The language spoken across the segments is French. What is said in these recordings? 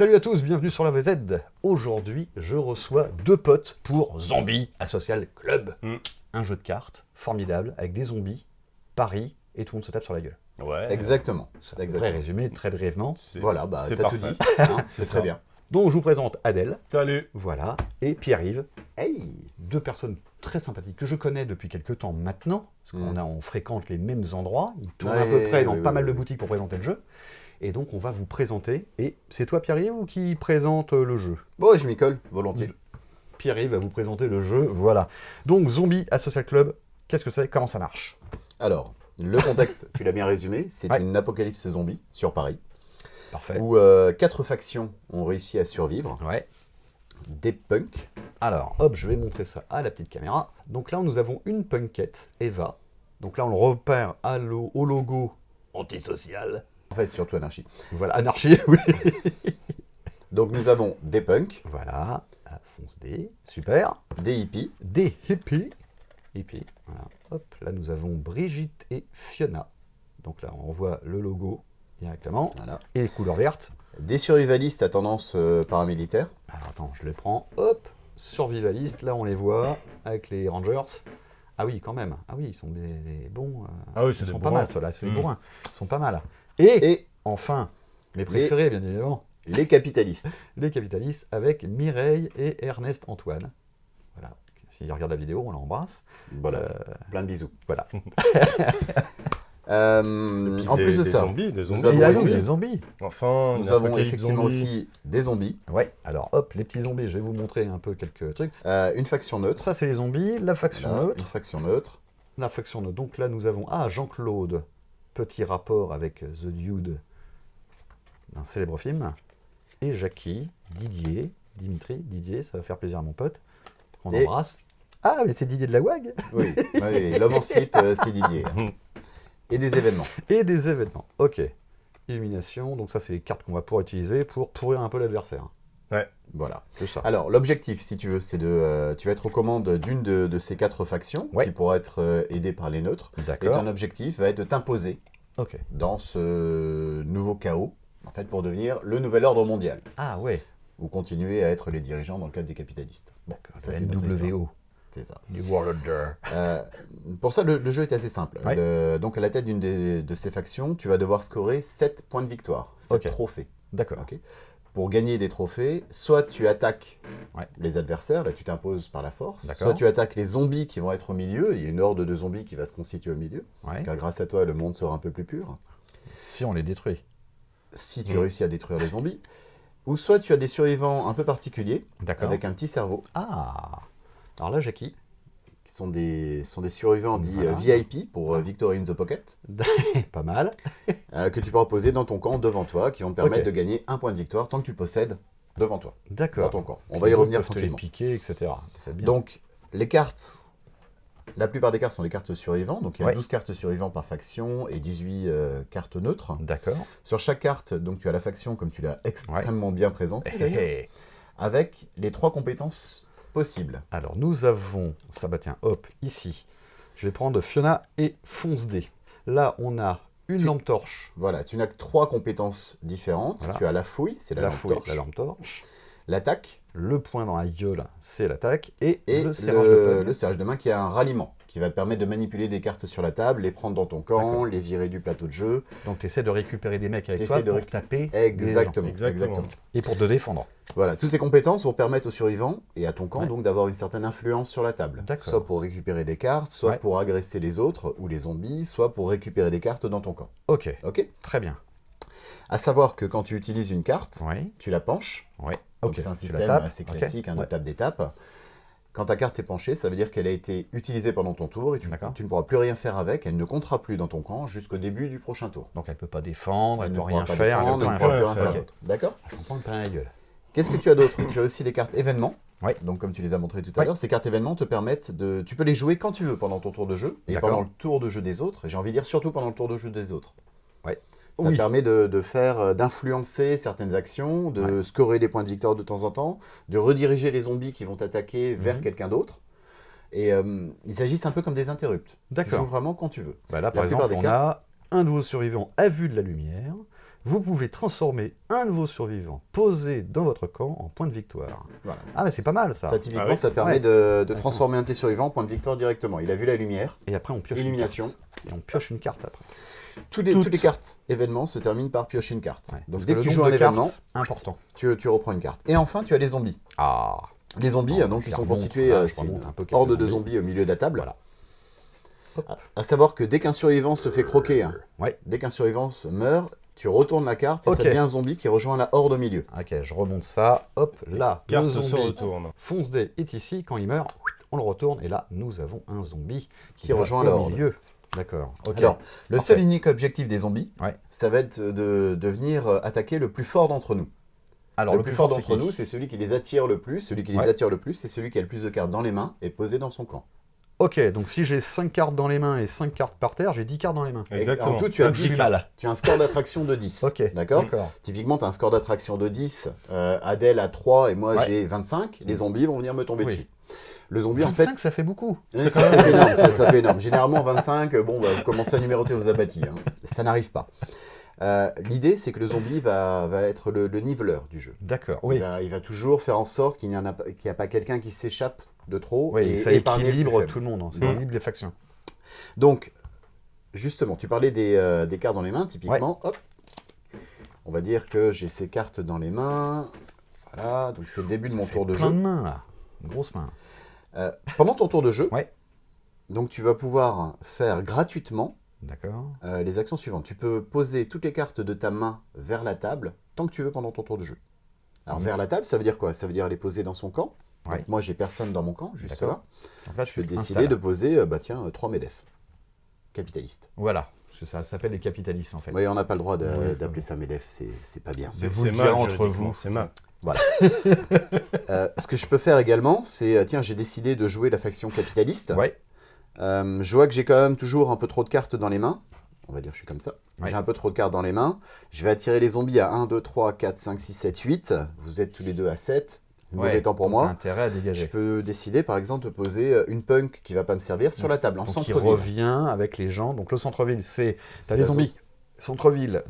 Salut à tous, bienvenue sur la VZ. Aujourd'hui, je reçois deux potes pour Zombie Asocial Club. Un jeu de cartes formidable avec des zombies, Paris, et tout le monde se tape sur la gueule. Ouais. Exactement. C'est un vrai résumé, très brièvement. Voilà, bah c'est t'as tout parfait. dit. Hein, c'est très bien. Donc je vous présente Adèle, Salut. voilà, et Pierre-Yves. Hey. Deux personnes très sympathiques que je connais depuis quelques temps maintenant, parce on fréquente les mêmes endroits, ils tournent à peu près dans pas mal de boutiques pour présenter le jeu. Et donc on va vous présenter, et c'est toi Pierre-Yves ou qui présente le jeu? Bon, je m'y colle, volontiers. Pierre-Yves va vous présenter le jeu, voilà. Donc Zombie Asocial Club, qu'est-ce que c'est? Comment ça marche? Alors, le contexte, tu l'as bien résumé, c'est Ouais. une apocalypse zombie sur Paris, Parfait. où 4 factions ont réussi à survivre. Ouais. Des punks. Alors, hop, je vais montrer ça à la petite caméra. Donc là, nous avons une punkette, Eva. Donc là, on le repère au logo antisocial. En fait, c'est surtout anarchie. Voilà, anarchie, oui. Donc nous avons des punks, Voilà, fonce D, super. des hippies, Des hippies. Hippies, voilà. Hop, là, nous avons Brigitte et Fiona. Donc là, on voit le logo directement. voilà. Et les couleurs vertes. Des survivalistes à tendance paramilitaire. Alors attends, je les prends. Hop, survivaliste, là on les voit avec les Rangers. Ah oui, quand même. Ah oui, ils sont des bons. Ah oui, c'est ils des sont pas bourrins. mal, ceux-là, c'est les bourrins. Ils sont pas mal. Et enfin, mes préférés, bien évidemment, Les capitalistes. les capitalistes avec Mireille et Ernest Antoine. Voilà. S'ils regardent la vidéo, on l'embrasse. Voilà, plein de bisous. Voilà. En plus de ça, Des Et zombies. avons il y a oui, donc oui. des zombies. Enfin, nous une avons apocalypse effectivement zombie. aussi des zombies. Ouais, alors hop, les petits zombies, je vais vous montrer un peu quelques trucs. Une faction neutre. Ça, c'est les zombies. La faction Voilà, neutre. une faction neutre. La faction neutre. Donc là, nous avons Jean-Claude, petit rapport avec The Dude, un célèbre film. Et Jackie, Didier, ça va faire plaisir à mon pote, qu'on Et- embrasse. Ah, mais c'est Didier de la WAG. Oui, oui, l'homme en slip, c'est Didier. Et des événements. Et des événements. Ok. Illumination, donc ça, c'est les cartes qu'on va pouvoir utiliser pour pourrir un peu l'adversaire. Ouais. Voilà. C'est ça. Alors, l'objectif, si tu veux, c'est de... tu vas être aux commandes d'une de ces 4 factions, Ouais. qui pourra être aidée par les neutres. Et D'accord. ton objectif va être de t'imposer Ok. dans ce nouveau chaos, en fait, pour devenir le nouvel ordre mondial. Ah ouais. Ou continuer à être les dirigeants dans le cadre des capitalistes. D'accord. Ça, c'est notre histoire. NWO. C'est ça. Du World Order. Pour ça, le jeu est assez simple. Ouais. Donc, à la tête d'une de ces factions, tu vas devoir scorer 7 points de victoire, 7 Ok. trophées. D'accord. Ok. Pour gagner des trophées, soit tu attaques Ouais. les adversaires, là tu t'imposes par la force, D'accord. soit tu attaques les zombies qui vont être au milieu, il y a une horde de zombies qui va se constituer au milieu, Ouais. car grâce à toi, le monde sera un peu plus pur, Si on les détruit. si tu réussis à détruire les zombies. Ou soit tu as des survivants un peu particuliers, D'accord. avec un petit cerveau, Ah. Alors là, Jackie. qui sont des survivants dits Voilà. VIP, pour Victory in the Pocket, Pas mal. que tu pourras poser dans ton camp devant toi, qui vont te permettre Ok. de gagner un point de victoire tant que tu le possèdes devant toi, dans D'accord. ton camp. On va y revenir Les tranquillement. piquer, etc. C'est bien. Donc, les cartes, la plupart des cartes sont des cartes survivantes. Donc, il y a Ouais. 12 cartes survivantes par faction et 18 cartes neutres. D'accord. Sur chaque carte, donc, tu as la faction, comme tu l'as extrêmement bien présentée, d'ailleurs, Hé, hé. avec les 3 compétences possibles. Alors, nous avons, ça bah tiens, hop, ici, je vais prendre Fiona et Fonce D. Là, on a une lampe torche, Voilà, tu n'as que 3 compétences différentes. Voilà. Tu as la fouille, c'est la, lampe fouille, torche. la lampe torche, L'attaque le point dans la gueule, c'est l'attaque, et, et le serrage de pomme. le serrage de main qui a un ralliement, qui va te permettre de manipuler des cartes sur la table, les prendre dans ton camp, D'accord. les virer du plateau de jeu. Donc, tu essaies de récupérer des mecs avec T'essaies toi de pour taper Exactement, des gens. Exactement. Et pour te défendre. Voilà, toutes ces compétences vont permettre aux survivants et à ton camp Ouais. donc d'avoir une certaine influence sur la table. D'accord. Soit pour récupérer des cartes, soit Ouais. pour agresser les autres ou les zombies, soit pour récupérer des cartes dans ton camp. Ok, Ok. très bien. À savoir que quand tu utilises une carte, Oui, tu la penches. oui. Donc Ok, c'est un tu système la tapes. assez Ok. classique, de Ouais. table d'étape. Quand ta carte est penchée, ça veut dire qu'elle a été utilisée pendant ton tour et D'accord. tu ne pourras plus rien faire avec. Elle ne comptera plus dans ton camp jusqu'au début du prochain tour. Donc, elle ne peut pas défendre, elle ne peut pourra rien pas faire, elle défendre, ne peut elle rien ne pourra faire. plus rien faire Ok. d'autre. D'accord. Je comprends le plein la gueule. Qu'est-ce que tu as d'autre? Tu as aussi des cartes événements. Ouais. Donc, comme tu les as montrées tout à Ouais. l'heure, ces cartes événements te permettent de. Tu peux les jouer quand tu veux pendant ton tour de jeu et D'accord. pendant le tour de jeu des autres. J'ai envie de dire surtout pendant le tour de jeu des autres. Ouais. Ça Oui. permet d'influencer certaines actions, de scorer des points de victoire de temps en temps, de rediriger les zombies qui vont t'attaquer vers quelqu'un d'autre. Et ils s'agissent un peu comme des interrupts. Tu D'accord. joues vraiment quand tu veux. Bah là, La par plupart exemple, des on a un de vos survivants à vue de la lumière, Vous pouvez transformer un de vos survivants posé dans votre camp en point de victoire. Voilà. Ah, mais c'est pas mal ça. Ça, typiquement, Ah oui. ça permet Ouais. de transformer un de tes survivants en point de victoire directement. Il a vu la lumière. Et après, on pioche Élimination. une carte. Et on pioche une carte après. Toutes les cartes événements se terminent par piocher une carte. Ouais. Donc Parce dès que que le tu joues nombre un de cartes, événement, important. tu reprends une carte. Et enfin, tu as les zombies. Ah. Les zombies, Bon, donc, je ils sont remonte, constitués, là, je c'est remonte une un peu quelques horde de zombies au milieu de la table. Voilà. Hop. À savoir que dès qu'un survivant se fait croquer, Ouais. dès qu'un survivant se meurt, tu retournes la carte et Ok. ça devient un zombie qui rejoint la horde au milieu. Ok, je remonte ça. Hop, là, Carte le se zombie retourne. fonce-dé est ici. Quand il meurt, on le retourne. Et là, nous avons un zombie Qui va rejoint au la horde. milieu. D'accord. Ok. Alors, le Parfait. seul et unique objectif des zombies, Ouais. ça va être de venir attaquer le plus fort d'entre nous. Alors, le plus fort c'est d'entre qui nous, c'est celui qui les attire le plus. Celui qui les Ouais. attire le plus, c'est celui qui a le plus de cartes dans les mains et posé dans son camp. Ok, donc si j'ai 5 cartes dans les mains et 5 cartes par terre, j'ai 10 cartes dans les mains. Exactement. En tout, tu as Un 10. petit mal. Tu as un score d'attraction de 10. Ok, D'accord. d'accord. Typiquement, tu as un score d'attraction de 10. Adèle a 3 et moi Ouais. j'ai 25. Les zombies vont venir me tomber Oui. dessus. Le zombie, 25, en fait. ça fait beaucoup. Ça fait énorme. Ça fait énorme. Généralement, 25, bon, bah, vous commencez à numéroter vos abattis. Hein. Ça n'arrive pas. L'idée, c'est que le zombie va être le niveleur du jeu. D'accord, oui. Il va toujours faire en sorte qu'il n'y a pas quelqu'un qui s'échappe de trop. Oui, et ça épargner le plus équilibre faible. tout le monde, hein. Ça Mm. équilibre les factions. Donc, justement, tu parlais des cartes dans les mains, typiquement. Hop. On va dire que j'ai ces cartes dans les mains. Voilà, donc c'est le début de mon tour de Plein jeu. de mains, là. Une grosse main. Pendant ton tour de jeu, Ouais. donc tu vas pouvoir faire gratuitement D'accord. les actions suivantes. Tu peux poser toutes les cartes de ta main vers la table tant que tu veux pendant ton tour de jeu. Alors, vers la table, ça veut dire quoi? Ça veut dire les poser dans son camp. Ouais. Donc, moi, j'ai personne dans mon camp, juste D'accord. là. Donc là, Je peux tu décider installes. de poser, 3 MEDEF. Capitalistes. Voilà. Parce que ça s'appelle les capitalistes, en fait. Oui, on n'a pas le droit Ouais, d'appeler ça MEDEF, c'est pas bien. Mais vous C'est le mal direz entre juridiquement, vous. C'est mal. Ce que je peux faire également, c'est, tiens, j'ai décidé de jouer la faction capitaliste. Ouais. Je vois que j'ai quand même toujours un peu trop de cartes dans les mains. On va dire que je suis comme ça. Ouais. J'ai un peu trop de cartes dans les mains. Je vais attirer les zombies à 1, 2, 3, 4, 5, 6, 7, 8. Vous êtes tous les deux à 7. Mauvais temps pour donc moi. t'as intérêt à dégager. Je peux décider, par exemple, de poser une punk qui va pas me servir sur la table, en Donc il centre-ville. revient avec les gens. Donc le centre-ville, c'est... C'est T'as les la zombies. sauce. Centre-ville,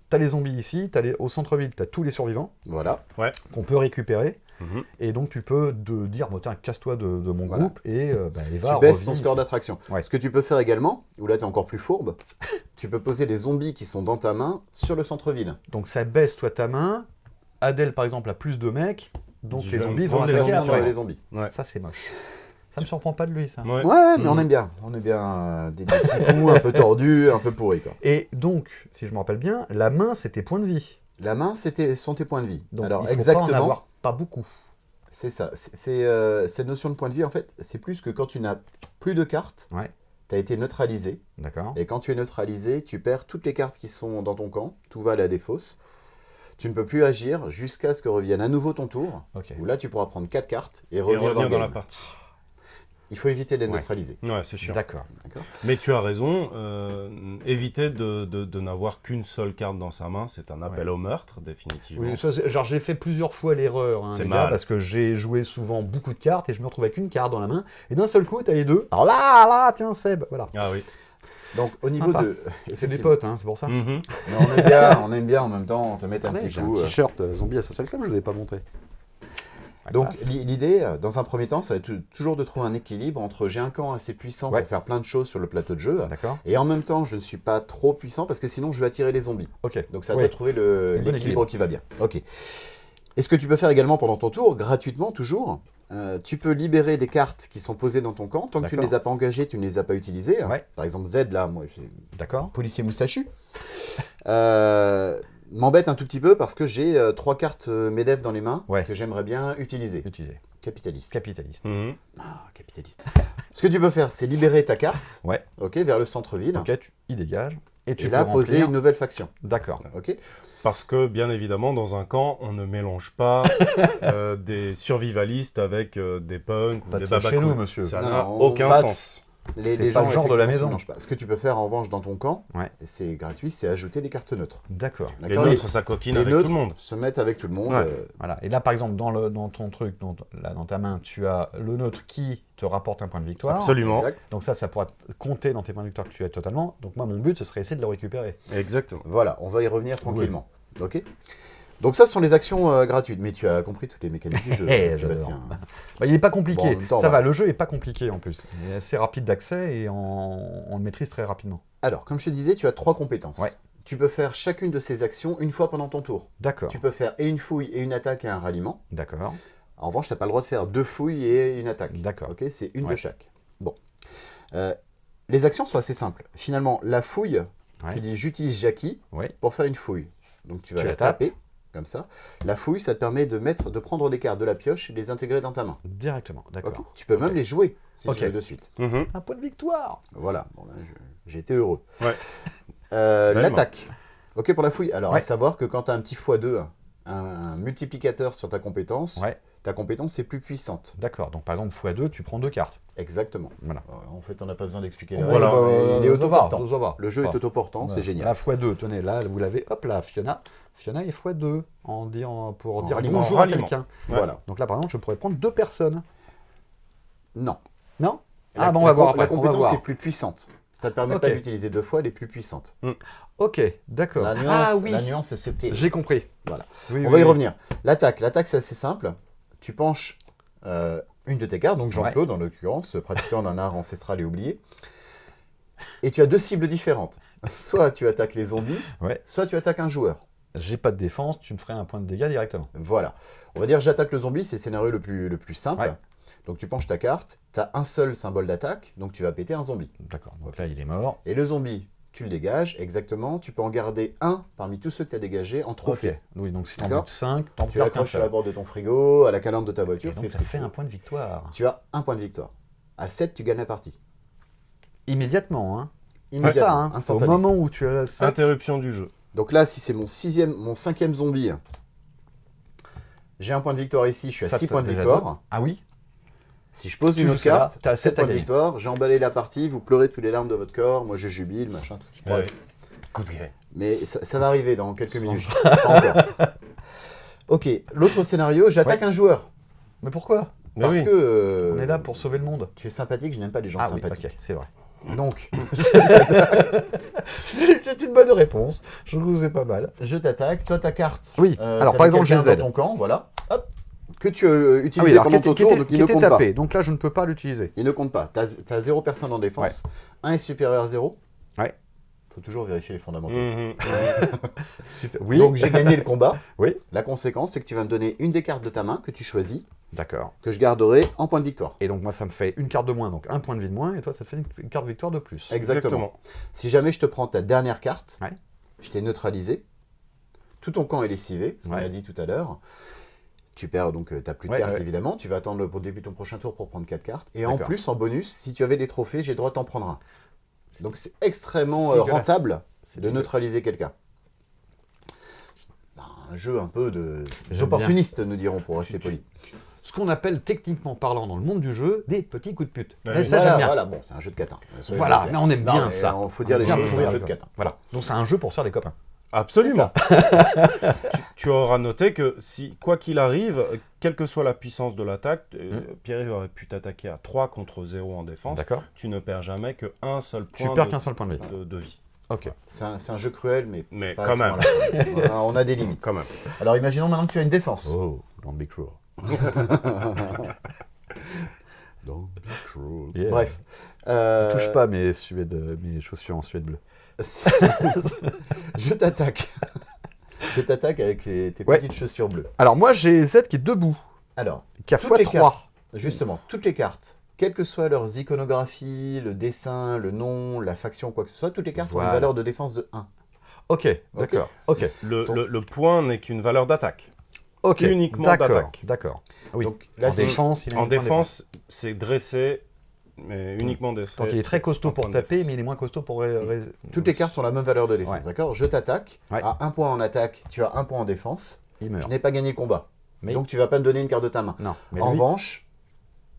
t'as les zombies ici. Au centre-ville, t'as tous les survivants Voilà. qu'on peut récupérer. Mhm. Et donc tu peux dire, bon, tiens, casse-toi de mon Voilà. groupe et Eva Tu baisses revient ton ici. score d'attraction. Ouais. Ce que tu peux faire également, où là tu es encore plus fourbe, tu peux poser des zombies qui sont dans ta main sur le centre-ville. Donc ça baisse toi ta main. Adèle, par exemple, a plus de mecs. Donc Je les vais zombies me vont prendre les attaquer zombies après. sur les zombies. Ouais. Ça, c'est moche. Ça me surprend pas de lui, ça. Ouais. Ouais, mais Mhm. on aime bien. On aime bien des petits coups un peu tordus, un peu pourris, quoi. Et donc, si je me rappelle bien, la main, c'était points de vie. La main, sont tes points de vie. Donc Alors, il faut exactement, pas en avoir pas beaucoup. c'est ça. Cette notion de point de vie, en fait, c'est plus que quand tu n'as plus de cartes, Ouais, tu as été neutralisé. d'accord. Et quand tu es neutralisé, tu perds toutes les cartes qui sont dans ton camp. Tout va à la défausse. Tu ne peux plus agir jusqu'à ce que revienne à nouveau ton tour. Ok. Où là, tu pourras prendre 4 cartes et Et revenir dans revenir le dans la game. partie. Il faut éviter d'être Ouais. neutralisé. Ouais, c'est chiant. D'accord. D'accord. Mais tu as raison, éviter de n'avoir qu'une seule carte dans sa main, c'est un appel au meurtre, définitivement. Oui, ça, genre j'ai fait plusieurs fois l'erreur, hein, C'est les gars, mal. parce que j'ai joué souvent beaucoup de cartes et je me retrouve avec une carte dans la main et d'un seul coup t'as les deux. Alors là, tiens Seb, voilà. Ah oui. Donc, au niveau Sympa. de... C'est des effectivement. potes, hein, c'est pour ça. Mhm. Mais on aime bien en même temps te mettre un petit J'ai coup. un t-shirt Zombie à Social Club, je ne l'ai pas montré. La Donc classe. l'idée, dans un premier temps, ça va être toujours de trouver un équilibre entre j'ai un camp assez puissant Ouais. pour faire plein de choses sur le plateau de jeu, D'accord. et en même temps je ne suis pas trop puissant parce que sinon je vais attirer les zombies. Ok. Donc ça Oui. doit trouver bon l'équilibre équilibre. qui va bien. Ok. Et ce que tu peux faire également pendant ton tour, gratuitement toujours, tu peux libérer des cartes qui sont posées dans ton camp. Tant que tu ne D'accord. les as pas engagées, tu ne les as pas utilisées. Ouais. Par exemple Z, là, moi j'ai D'accord. policier moustachu. M'embête un tout petit peu parce que j'ai 3 cartes MEDEF dans les mains Ouais. que j'aimerais bien utiliser. Utilisé. Capitaliste. Capitaliste. Mhm. Ah, capitaliste. Ce que tu peux faire, c'est libérer ta carte, Ouais. ok, vers le centre-ville, Ok, il dégage. Et tu et peux là poser remplir. une nouvelle faction. D'accord. Ok. Parce que, bien évidemment, dans un camp, on ne mélange pas des survivalistes avec des punks ou Pas des de ça chez babacools. nous, monsieur. Ça Non, n'a non, aucun pas de- sens. C'est pas le genre de la effectivement, maison. se mélangent pas. Ce que tu peux faire en revanche dans ton camp, Ouais. et c'est gratuit, c'est ajouter des cartes neutres. D'accord. Les D'accord, neutres, ça coquine les avec neutres tout le monde. se mettent avec tout le monde. Ouais. Voilà. Et là, par exemple, dans ton truc, là, dans ta main, tu as le neutre qui te rapporte un point de victoire. Absolument. Exact. Donc ça pourra compter dans tes points de victoire que tu as totalement. Donc moi, mon but, ce serait essayer de le récupérer. Exactement. Voilà, on va y revenir tranquillement. Ok. Donc ça, ce sont les actions gratuites. Mais tu as compris toutes les mécaniques du jeu, Sébastien. Bah, il n'est pas compliqué. Bon, en même temps, ça on va- va, le jeu n'est pas compliqué en plus. Il est assez rapide d'accès et on le maîtrise très rapidement. Alors, comme je te disais, tu as 3 compétences. Ouais. Tu peux faire chacune de ces actions une fois pendant ton tour. D'accord. Tu peux faire et une fouille et une attaque et un ralliement. D'accord. En revanche, tu n'as pas le droit de faire 2 fouilles et une attaque. D'accord. Ok, c'est une Ouais. de chaque. Bon. Les actions sont assez simples. Finalement, la fouille, Ouais. tu dis j'utilise Jackie Oui. pour faire une fouille. Donc tu vas Tu la la tapes. taper, comme ça. La fouille, ça te permet de prendre des cartes de la pioche et de les intégrer dans ta main. Directement. D'accord. Ok. Tu peux même les jouer si Ok. tu veux de suite. Mhm. Un point de victoire. Voilà, bon, ben, j'ai été heureux. Ouais. L'attaque. Ok pour la fouille. Alors, Ouais. à savoir que quand tu as un petit x2, un multiplicateur sur ta compétence, Ouais. ta compétence est plus puissante. D'accord. Donc par exemple, x2, tu prends 2 cartes. Exactement. Voilà. En fait, on n'a pas besoin d'expliquer On les Voilà. règles, mais il est autoportant. Ça va. Le jeu Voilà. est autoportant, Voilà. c'est génial. La x2, tenez, là, vous l'avez, hop là, Fiona. Fiona est x2 pour En dire ralliement. bonjour En à ralliement. quelqu'un. Ouais. Voilà. Donc là, par exemple, je pourrais prendre 2 personnes. Non. Non La- Ah bon, on la va voir com- La après, on va compétence voir. est plus puissante. Ça ne permet Ok. pas d'utiliser 2 fois, elle est plus puissante. Ok, d'accord. La nuance, Ah oui, la nuance est subtile. j'ai compris. Voilà. Oui, On oui, va y oui. revenir. L'attaque, c'est assez simple. Tu penches une de tes cartes, donc Jean-Claude en l'occurrence, pratiquant d'un art ancestral et oublié. Et tu as 2 cibles différentes. Soit tu attaques les zombies, Ouais. soit tu attaques un joueur. J'ai pas de défense, tu me ferais un point de dégâts directement. Voilà. On va dire j'attaque le zombie, c'est le scénario le plus simple. Ouais. Donc tu penches ta carte, tu as un seul symbole d'attaque, donc tu vas péter un zombie. D'accord, donc là, il est mort. Et le zombie, tu le dégages, exactement. Tu peux en garder un parmi tous ceux que tu as dégagés en trophée. Ok, oui, donc si t'en D'accord. butes 5, t'en Tu perds qu'un l'accroches à la seul. porte de ton frigo, à la calandre de ta Et voiture. donc tu fais ça ce que fait tu un veux. point de victoire. Tu as un point de victoire. À 7, tu gagnes la partie. Immédiatement, hein. Pas Immédiatement, ça, hein. Au instantané. moment où tu as la 7, Interruption du jeu. Donc là, si c'est mon 5e zombie, j'ai un point de victoire ici, je suis à ça 6 te- points de déjà victoire. deux. Ah oui. Si je pose Tu une joues autre celle-là, carte, t'as 7 sept à points de gagner. victoire, j'ai emballé la partie, vous pleurez tous les larmes de votre corps, moi je jubile, machin, tout ce qui Ouais. Coup de gré. Mais ça va arriver dans quelques Sans minutes. Pas encore. Ok, l'autre scénario, j'attaque Ouais. un joueur. Mais pourquoi Mais Parce oui. que On est là pour sauver le monde. tu es sympathique, je n'aime pas les gens Ah oui, sympathiques. ok, c'est vrai. Donc, C'est une bonne réponse. Je trouve que c'est pas mal. je t'attaque, toi ta carte. Oui, alors, t'avais par exemple, quelqu'un j'ai Z. dans ton camp, voilà. Hop. Que tu as Ah oui, utilisé alors pendant qui ton était, tour, donc il ne était compte tapé. Donc là, je ne peux pas l'utiliser. pas. Il ne compte pas. Tu as 0 personne en défense. 1 est supérieur à 0. Ouais. Faut toujours vérifier les fondamentaux. Mhm. Super. Oui. Donc j'ai gagné le combat. Oui. La conséquence, c'est que tu vas me donner une des cartes de ta main que tu choisis, D'accord. que je garderai en point de victoire. Et donc moi, ça me fait une carte de moins, donc un point de vie de moins, et toi, ça te fait une carte de victoire de plus. Exactement. Si jamais je te prends ta dernière carte, Ouais. je t'ai neutralisé, tout ton camp est lessivé, ce qu'on Ouais. a dit tout à l'heure. Tu perds donc, tu n'as plus de Ouais, cartes ouais. évidemment, tu vas attendre pour le début de ton prochain tour pour prendre 4 cartes. Et en D'accord. plus, en bonus, si tu avais des trophées, j'ai le droit de t'en prendre un. Donc c'est extrêmement C'est dégueulasse. rentable C'est de dégueulasse. neutraliser quelqu'un. Un jeu un peu J'aime d'opportuniste, nous dirons, pour rester poli. Ce qu'on appelle techniquement parlant dans le monde du jeu des petits coups de pute. Ouais. Mais ça, Voilà, j'aime bien. voilà, bon, c'est un jeu de catin. Soyons Voilà, clairs. mais on aime Non, bien mais ça. Il faut dire les Bien choses, c'est pourrir un les jeu de copains. catin. Voilà. Donc c'est un jeu pour se faire des copains. Absolument. Tu auras noté que si, quoi qu'il arrive, quelle que soit la puissance de l'attaque, Pierre aurait pu t'attaquer à 3 contre 0 en défense. D'accord. Tu ne perds jamais qu'un seul Tu point perds qu'un seul point de vie. de vie. Ok. C'est un jeu cruel, mais pas à quand ce même. point-là. on a des limites. Quand même. Alors imaginons maintenant que tu as une défense. Oh, don't be cruel. Don't be cruel. Yeah. Bref. Touche pas mes chaussures en suède bleue. Je t'attaque. Je t'attaque avec tes Ouais. petites chaussures bleues. Alors moi, j'ai Z qui est debout, Alors, qui a Toutes les x3. justement, toutes les cartes, quelles que soient leurs iconographies, le dessin, le nom, la faction, quoi que ce soit, toutes les cartes ont Voilà. une valeur de défense de 1. Ok, d'accord. Ok. Le point n'est qu'une valeur d'attaque. Ok. Uniquement D'accord. d'attaque. D'accord. Oui. Donc là, En c'est- défense, il a En un point de défense, c'est dressé, mais uniquement défense. Donc il est très costaud en pour point de taper, défense. mais il est moins costaud pour... toutes les cartes ont la même valeur de défense, Ouais. d'accord? Je t'attaque. Ouais. À 1 point en attaque, tu as 1 point en défense. Il Je meurt. n'ai pas gagné le combat. Mais- Donc tu vas pas me donner une carte de ta main. Non. Mais En lui, revanche,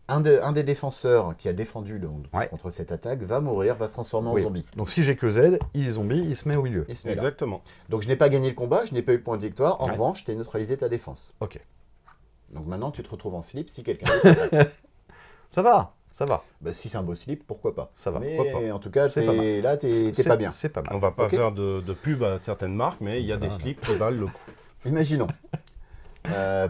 un des défenseurs qui a défendu contre cette attaque va mourir, va se transformer en Oui. zombie. Donc si j'ai que Z, il est zombie, il se met au milieu. Il se met là. Exactement. Donc je n'ai pas gagné le combat, je n'ai pas eu le point de victoire. En Ouais. revanche, tu as neutralisé ta défense. Ok. Donc maintenant, tu te retrouves en slip si quelqu'un d'autre t'attaque. Ça va, ça va, Bah, si c'est un beau slip, pourquoi pas. ça va. Mais pourquoi pas. en tout cas, C'est pas mal. là, t'es C'est pas bien. C'est pas mal. On va pas Ok. faire de pub à certaines marques, mais il y a des slips qui valent le coup. Imaginons.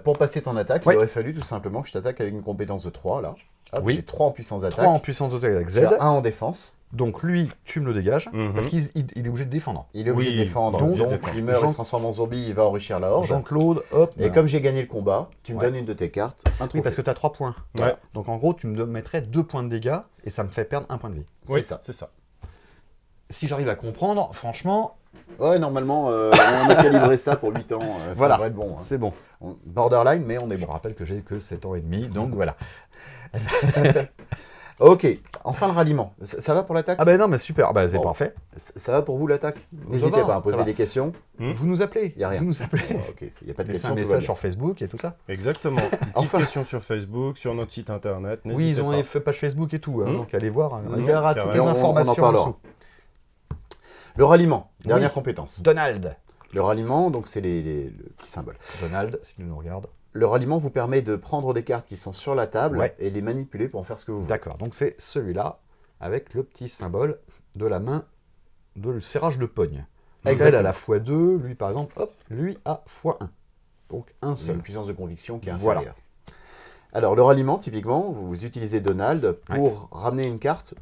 Pour passer ton attaque, Ouais. il aurait fallu tout simplement que je t'attaque avec une compétence de 3, là. Hop, Oui. j'ai 3 en puissance d'attaque. 3 en puissance d'attaque avec Z. Tu as 1 en défense. Donc lui, tu me le dégages, Mhm. parce qu'il il est obligé de défendre. Il est obligé Oui, de défendre. donc, Donc, défend. il meurt, Jean- il se transforme en zombie, il va enrichir la horde. Jean-Claude, hop. Et comme j'ai gagné le combat, tu me Ouais. donnes une de tes cartes, un trophée. Oui, parce que tu as 3 points. Ouais. Donc en gros, tu me mettrais 2 points de dégâts, et ça me fait perdre 1 point de vie. C'est Oui, ça. c'est ça. Si j'arrive à comprendre, franchement, Ouais, normalement, on a calibré ça pour 8 ans. Voilà. Ça devrait être bon. hein. c'est bon. Borderline, mais on est Je bon. rappelle que j'ai que 7 ans et demi, donc voilà. Ok, enfin le ralliement. Ça va pour l'attaque? Ah ben non, mais super, bah, c'est Bon. parfait. Ça va pour vous l'attaque? N'hésitez va, pas à ça poser va. des questions. Vous nous appelez. Y a rien. Vous nous appelez. Ok, il n'y a pas de Laissez questions, un tout va message bien. sur Facebook et tout ça. Exactement. Une petite Enfin. question sur Facebook, sur notre site internet. Oui, N'hésitez ils ont pas. une page Facebook et tout, hein, Mhm. donc allez voir. Mhm. Il y aura toutes les Carrément. Et on en informations. en parlera. dessous. Le ralliement, dernière Oui. compétence. Donald. Le ralliement, donc c'est le petit symbole. Donald, si tu nous regardes. Le ralliement vous permet de prendre des cartes qui sont sur la table Ouais. et les manipuler pour en faire ce que vous voulez. D'accord, donc c'est celui-là, avec le petit symbole de la main de le serrage de pogne. Donc elle Exactement. a la x2, lui par exemple, hop, lui a x1. Donc un C'est seul. une puissance de conviction qui est Voilà. inférieure. Alors, le ralliement, typiquement, vous utilisez Donald pour ramener une carte,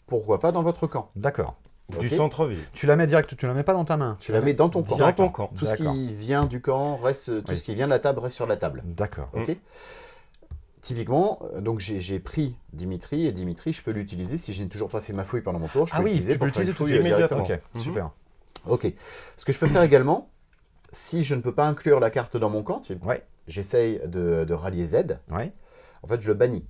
pourquoi pas dans votre camp. D'accord. Du Ok. centre-ville. Tu la mets direct, tu la mets pas dans ta main. Tu la mets dans ton camp. Dans ton camp. Tout ce qui vient du camp reste, tout Oui. ce qui vient de la table reste sur la table. D'accord. Ok. Typiquement, donc j'ai pris Dimitri, et Dimitri, je peux l'utiliser si je n'ai toujours pas fait ma fouille pendant mon tour. Je peux Ah oui, l'utiliser tu pour peux faire une l'utiliser tout fouille de suite directement. Ok, Mhm. super. Ok. Ce que je peux faire également, si je ne peux pas inclure la carte dans mon camp, Ouais, j'essaye de rallier Z, ouais. en fait, je le bannis.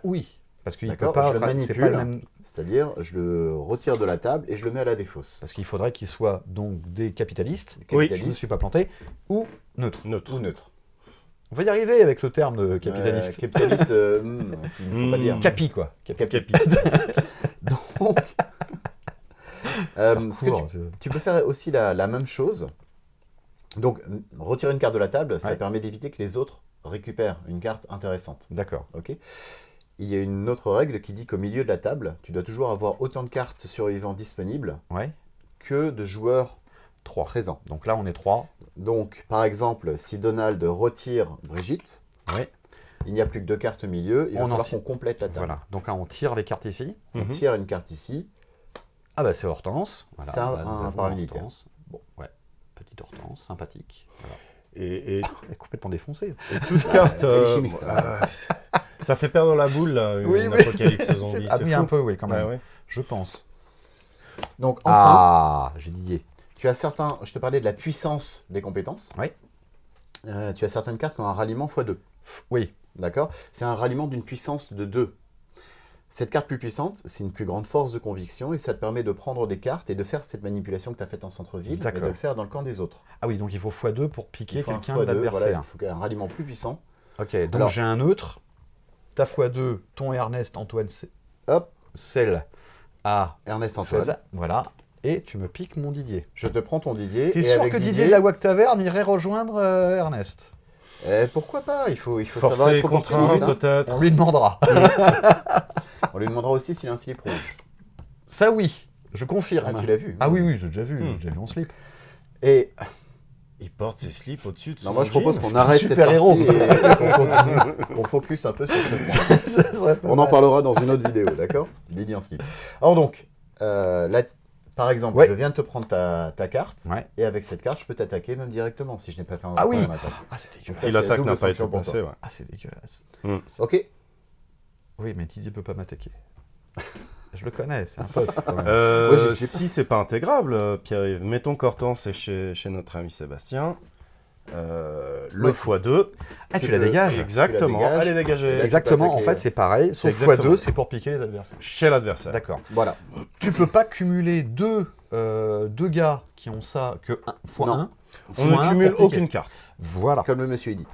Oui, parce qu'il peut D'accord, pas. je le c'est manipule. pas le même- C'est-à-dire, je le retire de la table et je le mets à la défausse. Parce qu'il faudrait qu'il soit donc des capitalistes. Oui. Je ne Capitaliste suis pas planté. Ou neutre. Neutre. ou neutre. On va y arriver avec le terme de capitaliste. Capitaliste, il ne faut pas dire. Capi, quoi. Capi. Donc, ce que Court, tu peux faire aussi la même chose. Donc, retirer une carte de la table, ça Ouais. permet d'éviter que les autres récupèrent une carte intéressante. D'accord. Ok. Il y a une autre règle qui dit qu'au milieu de la table, tu dois toujours avoir autant de cartes survivantes disponibles Ouais. que de joueurs 3. présents. Donc là, on est 3. Donc, par exemple, si Donald retire Brigitte, Ouais. il n'y a plus que 2 cartes au milieu, il va On en falloir tire. qu'on complète la table. Voilà. Donc là, on tire les cartes ici. On Mhm. tire une carte ici, Ah bah c'est Hortense. C'est un- Là, nous un avons paramilitaire. Hortense. Bon, ouais. Petite Hortense, sympathique. Voilà. Et Elle est complètement défoncée. toute carte. Elle est chimiste, Ça fait perdre la boule, là, une Oui, apocalypse c'est- zombie. Ah C'est oui, fou. un peu, oui, quand même. Ouais, ouais. Je pense. Donc, enfin, Ah, j'ai dit. tu as certains... Je te parlais de la puissance des compétences. Oui. Tu as certaines cartes qui ont un ralliement x2. Oui. D'accord? C'est un ralliement d'une puissance de 2. Cette carte plus puissante, c'est une plus grande force de conviction et ça te permet de prendre des cartes et de faire cette manipulation que tu as faite en centre-ville, mais D'accord. de le faire dans le camp des autres. Ah oui, donc il faut x2 pour piquer Il faut un quelqu'un x2, de l'adversaire. voilà, il faut un ralliement plus puissant. Ok, donc Alors- j'ai un neutre. Ta x2, ton Ernest, Antoine, Hop, celle à Ernest Antoine. Faiza. Voilà. Et tu me piques mon Didier. Je te prends ton Didier. T'es et sûr avec que Didier Didier, de la Wack Taverne irait rejoindre Ernest? pourquoi pas? Il faut savoir Forcé, être contraint, opportuniste. hein. peut-être. On lui demandera. On lui demandera aussi s'il a un slip rouge. Ça oui, je confirme. Ah, tu l'as vu? Ah oui, oui, j'ai déjà vu. Hmm. J'ai vu en slip. Et Il porte ses slips au-dessus de son non, moi je jean. propose qu'on c'est arrête un cette super héros. partie et qu'on continue, qu'on focus un peu sur ce point. Ça serait pas On en mal. parlera dans une autre vidéo, d'accord? Didier en slip. Alors donc, là, par exemple, Ouais. je viens de te prendre ta carte, Ouais. et avec cette carte, je peux t'attaquer même directement si je n'ai pas fait un Ah oui. première attaque. Ah, c'est dégueulasse. Ça, Si c'est l'attaque double n'a pas été sanction pour passée, toi. ouais. Ah, c'est dégueulasse. Ok, Oui, mais Didier peut pas m'attaquer. Je le connais, c'est un pote. quand même. Ouais, j'ai pas- Si c'est pas intégrable, Pierre-Yves, mettons qu'Hortense est chez notre ami Sébastien. Le Ouais. x2. Ah, tu la dégages. Exactement. Tu la dégages. Elle est dégagée Et là, Exactement, tu peux en attaquer, fait, c'est pareil, sauf exactement. x2, c'est pour piquer les adversaires. chez l'adversaire. D'accord. voilà. Tu peux pas cumuler deux gars qui ont ça que 1 x1. Non. On ne cumule aucune carte. Voilà. Comme le monsieur dit.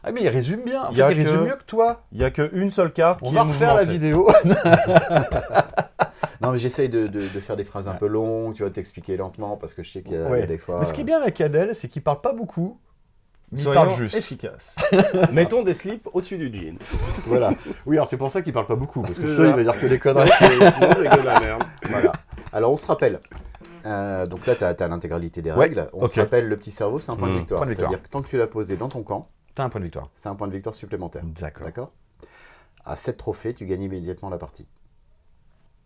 Ah Ah mais il résume bien. En Il fait, y a il résume que- mieux que toi. Il n'y a qu'une seule carte On qui va est refaire la mouvementée. vidéo. Non, mais j'essaye de faire des phrases un peu longues, tu vois, t'expliquer lentement, parce que je sais qu'il y a, il y a des fois... Mais ce qui est bien avec Adèle, c'est qu'il parle pas beaucoup, mais il Soyons parle juste. efficaces. Mettons des slips au-dessus du jean. Voilà. Oui, alors c'est pour ça qu'il parle pas beaucoup, parce que C'est ça, il ça. va dire que des conneries. Sinon, c'est que de la merde. Voilà. Alors, on se rappelle. Donc là, tu as l'intégralité des Ouais, règles. On ok. se rappelle, le petit cerveau, c'est un point de victoire. Point de victoire. C'est-à-dire que tant que tu l'as posé dans ton camp, T'as un point de victoire. c'est un point de victoire supplémentaire. D'accord. D'accord. À 7 trophées, tu gagnes immédiatement la partie.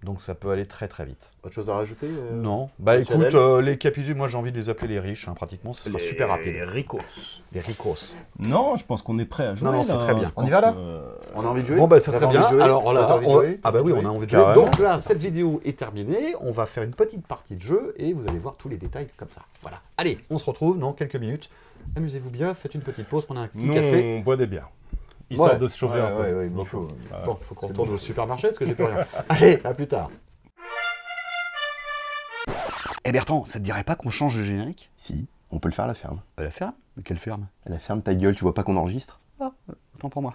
Donc ça peut aller très très vite. Autre chose à rajouter Non. Bah Monsieur écoute, Adèle les capitules, moi j'ai envie de les appeler les riches, hein, pratiquement, ce sera super rapide. Les ricos. Les ricos. Non, je pense qu'on est prêt à jouer. Non, non, c'est là. très bien. Je On y pense va, là que- On a envie de jouer Bon bah c'est Vous très avez bien. envie de jouer Alors là, T'as envie de jouer ah bah oui, Envie de on a jouer envie de jouer. Carrément. Donc là, C'est cette parti. vidéo est terminée. On va faire une petite partie de jeu et vous allez voir tous les détails comme ça. Voilà. Allez, on se retrouve dans quelques minutes. Amusez-vous bien, faites une petite pause, prenez un petit Nous, café. on boit des bières. Histoire Ouais. de se chauffer un peu. Ouais, il faut. Bon, faut qu'on retourne au supermarché parce que j'ai plus rien. Allez, à plus tard. Eh Bertrand, ça te dirait pas qu'on change de générique? Si, on peut le faire à la ferme. À la ferme? Mais quelle ferme? À la ferme, ta gueule, tu vois pas qu'on enregistre? Ah, autant pour moi.